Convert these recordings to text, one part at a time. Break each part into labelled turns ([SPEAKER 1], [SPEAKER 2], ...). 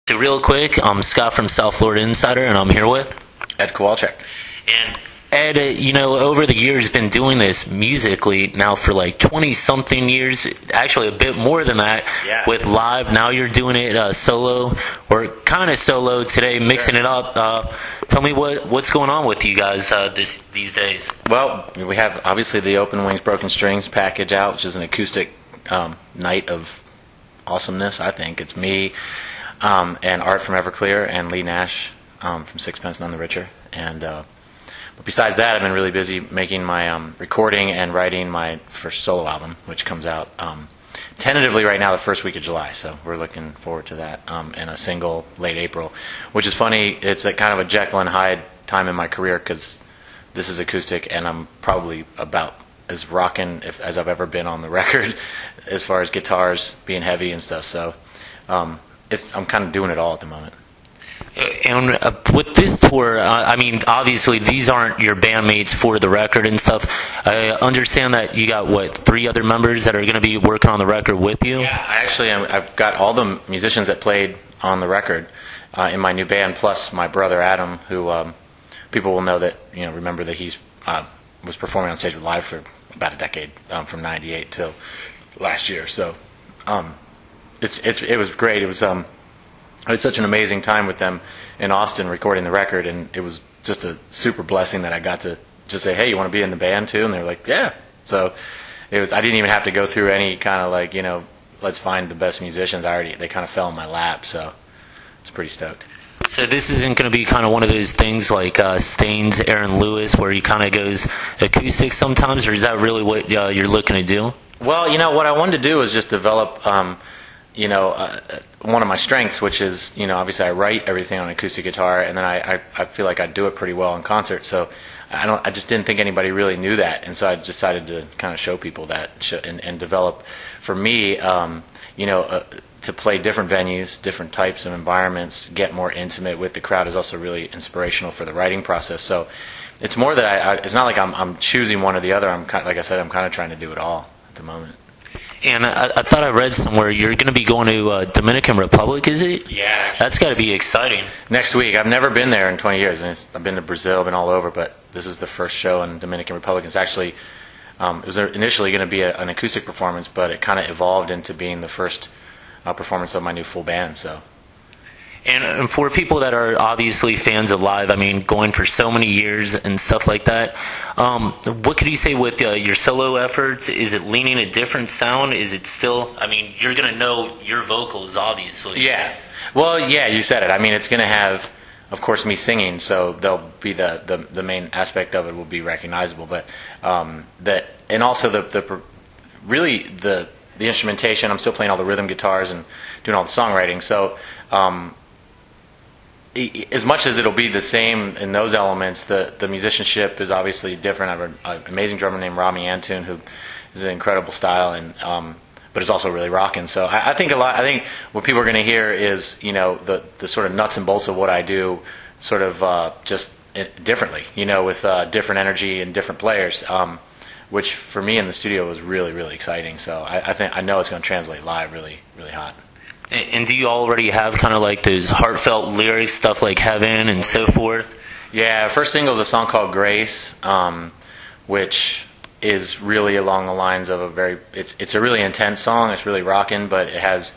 [SPEAKER 1] So real quick, I'm Scott from South Florida Insider, and I'm here with
[SPEAKER 2] Ed Kowalczk.
[SPEAKER 1] And Ed, over the years, been doing this musically now for like 20-something years, actually a bit more than that,
[SPEAKER 2] Yeah.
[SPEAKER 1] with live. Now you're doing it solo, or kind of solo today, mixing it up. Tell me what's going on with you guys these days.
[SPEAKER 2] Well, we have obviously the Open Wings Broken Strings package out, which is an acoustic night of awesomeness, I think. It's me and Art from Everclear and Lee Nash from Sixpence None the Richer. And but besides that, I've been really busy making my recording and writing my first solo album, which comes out tentatively right now the first week of July. So we're looking forward to that, and a single late April, which is funny. It's a kind of a Jekyll and Hyde time in my career because this is acoustic and I'm probably about as rocking as I've ever been on the record as far as guitars being heavy and stuff. So I'm kind of doing it all at the moment.
[SPEAKER 1] And with this tour, obviously these aren't your bandmates for the record and stuff. I understand that you got, 3 other members that are going to be working on the record with you?
[SPEAKER 2] Yeah, I've got all the musicians that played on the record in my new band, plus my brother Adam, who people will know that, remember that he's was performing on stage with Live for about a decade, from '98 till last year. So it was great. It was I had such an amazing time with them in Austin recording the record, and it was just a super blessing that I got to just say, "Hey, you want to be in the band too?" And they were like, "Yeah." So I didn't even have to go through any kind of let's find the best musicians. They kind of fell in my lap, so I was pretty stoked.
[SPEAKER 1] So this isn't going to be kind of one of those things like Stain's Aaron Lewis, where he kind of goes acoustic sometimes, or is that really what you're looking to do?
[SPEAKER 2] Well, what I wanted to do was just develop one of my strengths, which is, obviously I write everything on acoustic guitar, and then I feel like I do it pretty well in concert. So I just didn't think anybody really knew that, and so I decided to kind of show people that and develop for me, to play different venues, different types of environments, get more intimate with the crowd is also really inspirational for the writing process. So it's more that it's not like I'm choosing one or the other. Like I said, I'm kind of trying to do it all at the moment.
[SPEAKER 1] And I thought I read somewhere you're going to be going to Dominican Republic, is it?
[SPEAKER 2] Yeah.
[SPEAKER 1] That's got to be exciting.
[SPEAKER 2] Next week. I've never been there in 20 years. And I've been to Brazil, been all over, but this is the first show in Dominican Republic. It's actually, it was initially going to be an acoustic performance, but it kind of evolved into being the first performance of my new full band. So.
[SPEAKER 1] And for people that are obviously fans of Live, going for so many years and stuff like that, what could you say with your solo efforts? Is it leaning a different sound? Is it still, you're going to know your vocals, obviously.
[SPEAKER 2] Yeah. Well, yeah, you said it. It's going to have, of course, me singing, so they'll be the main aspect of it will be recognizable. But and also the instrumentation. I'm still playing all the rhythm guitars and doing all the songwriting. So as much as it'll be the same in those elements, the musicianship is obviously different. I have an amazing drummer named Rami Antoon, who is an incredible style, and but is also really rocking. So I think what people are going to hear is the sort of nuts and bolts of what I do, sort of just differently, with different energy and different players, which for me in the studio was really, really exciting. So I know it's going to translate live really, really hot.
[SPEAKER 1] And do you already have kind of like those heartfelt lyrics, stuff like Heaven and so forth?
[SPEAKER 2] Yeah, first single is a song called Grace, which is really along the lines of it's a really intense song. It's really rocking, but it has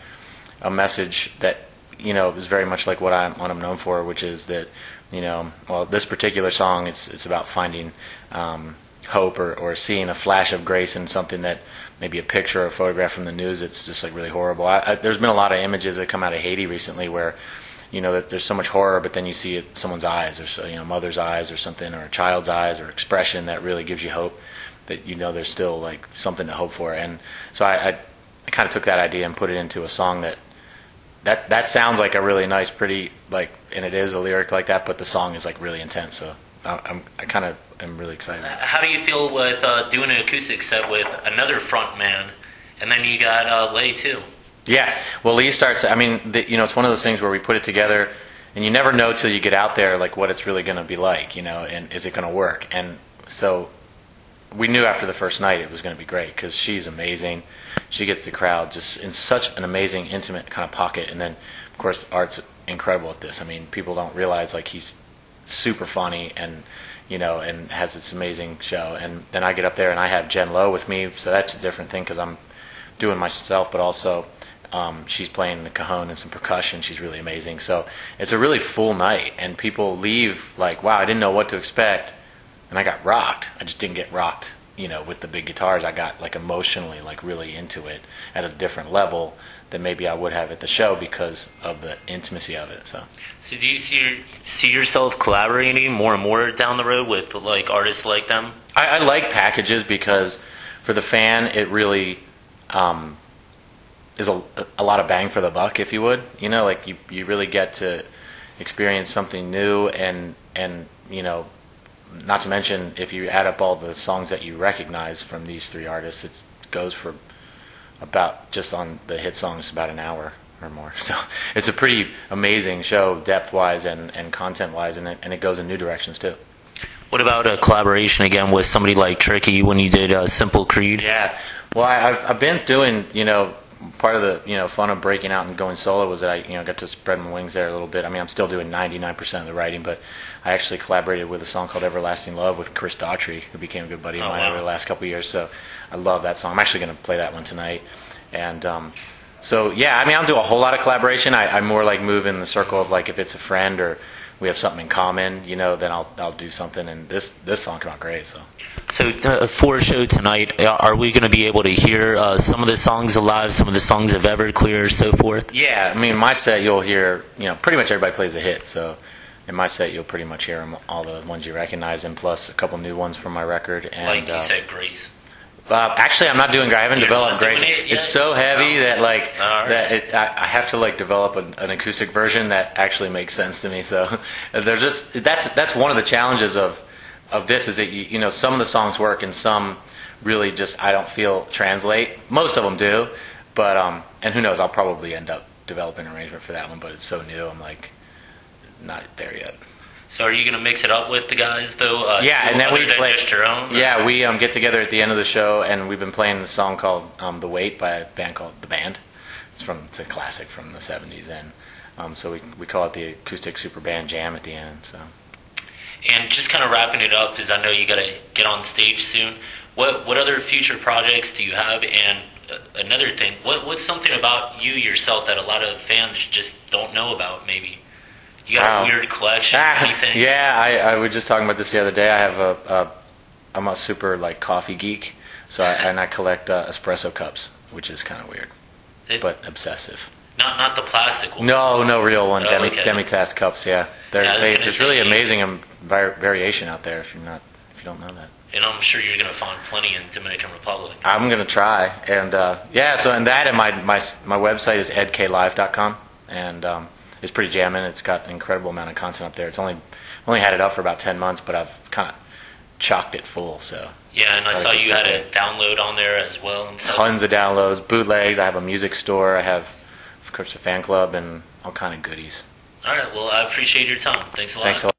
[SPEAKER 2] a message that is very much like what I'm known for, which is that this particular song it's about finding hope or seeing a flash of grace in something that maybe a picture or a photograph from the news. It's just like really horrible. There's been a lot of images that come out of Haiti recently where that there's so much horror, but then you see it someone's eyes, or mother's eyes or something, or a child's eyes, or expression that really gives you hope that there's still like something to hope for. And so I kind of took that idea and put it into a song that sounds like a really nice, pretty, and it is a lyric like that, but the song is like really intense. So I kind of am really excited.
[SPEAKER 1] How do you feel with doing an acoustic set with another frontman, and then you got Lay too?
[SPEAKER 2] Yeah, well, Lee starts. It's one of those things where we put it together, and you never know till you get out there, like what it's really going to be like, and is it going to work? And so we knew after the first night it was going to be great because she's amazing. She gets the crowd just in such an amazing, intimate kind of pocket, and then of course, Art's incredible at this. I mean, people don't realize like he's super funny and and has this amazing show. And then I get up there and I have Jen Lowe with me, so that's a different thing because I'm doing myself, but also she's playing the cajon and some percussion. She's really amazing. So it's a really full night, and people leave like, wow, I didn't know what to expect, and I got rocked. I just didn't get rocked, with the big guitars. I got like emotionally like really into it at a different level than maybe I would have at the show because of the intimacy of it. So
[SPEAKER 1] do you see yourself collaborating more and more down the road with like artists like them?
[SPEAKER 2] I like packages because for the fan it really is a lot of bang for the buck, if you would. Like you really get to experience something new, and not to mention if you add up all the songs that you recognize from these three artists, it goes for about, just on the hit songs, about an hour or more. So it's a pretty amazing show, depth-wise and content-wise, and it goes in new directions too.
[SPEAKER 1] What about a collaboration again with somebody like Tricky when you did Simple Creed?
[SPEAKER 2] Yeah, well, I've been doing, part of the fun of breaking out and going solo was that I got to spread my wings there a little bit. I mean, I'm still doing 99% of the writing, but I actually collaborated with a song called Everlasting Love with Chris Daughtry, who became a good buddy of mine over the last couple of years. So I love that song. I'm actually going to play that one tonight. And so yeah, I mean, I don't do a whole lot of collaboration. I more like move in the circle of like if it's a friend or we have something in common, then I'll do something. And this song came out great. So
[SPEAKER 1] for a show tonight, are we going to be able to hear some of the songs live, some of the songs of Everclear, so forth?
[SPEAKER 2] Yeah, I mean, my set you'll hear, pretty much everybody plays a hit. So in my set you'll pretty much hear them, all the ones you recognize, and plus a couple new ones from my record. And
[SPEAKER 1] like you said, Grace.
[SPEAKER 2] Actually, I'm not doing Grace. I haven't developed Grace. It's so heavy that like
[SPEAKER 1] right.
[SPEAKER 2] I have to like develop an acoustic version that actually makes sense to me. So there's just that's one of the challenges of this is that some of the songs work and some really just I don't feel translate. Most of them do, but and who knows? I'll probably end up developing an arrangement for that one. But it's so new. I'm like not there yet.
[SPEAKER 1] So are you going to mix it up with the guys, though?
[SPEAKER 2] Yeah, and then we play.
[SPEAKER 1] Just your own?
[SPEAKER 2] Yeah, we get together at the end of the show, and we've been playing the song called "The Wait" by a band called The Band. It's a classic from the '70s, and so we call it the acoustic super band jam at the end. So.
[SPEAKER 1] And just kind of wrapping it up, because I know you got to get on stage soon. What other future projects do you have? And another thing, what's something about you yourself that a lot of fans just don't know about? Maybe. You got a weird collection or anything?
[SPEAKER 2] Yeah, I was just talking about this the other day. I have I'm a super like coffee geek, so I collect espresso cups, which is kind of weird, but obsessive.
[SPEAKER 1] Not the plastic one.
[SPEAKER 2] No real one.
[SPEAKER 1] Oh, okay.
[SPEAKER 2] Demi-task cups. Yeah, there's really amazing variation out there if you don't know that.
[SPEAKER 1] And I'm sure you're going to find plenty in Dominican Republic.
[SPEAKER 2] I'm going to try, and my website is edklive.com, and it's pretty jamming. It's got an incredible amount of content up there. It's only had it up for about 10 months, but I've kind of chocked it full. So
[SPEAKER 1] yeah, and I saw you had a download on there as well. And stuff.
[SPEAKER 2] Tons of downloads, bootlegs. I have a music store. I have, of course, a fan club and all kind of goodies.
[SPEAKER 1] All right. Well, I appreciate your time. Thanks a lot.
[SPEAKER 2] Thanks a lot.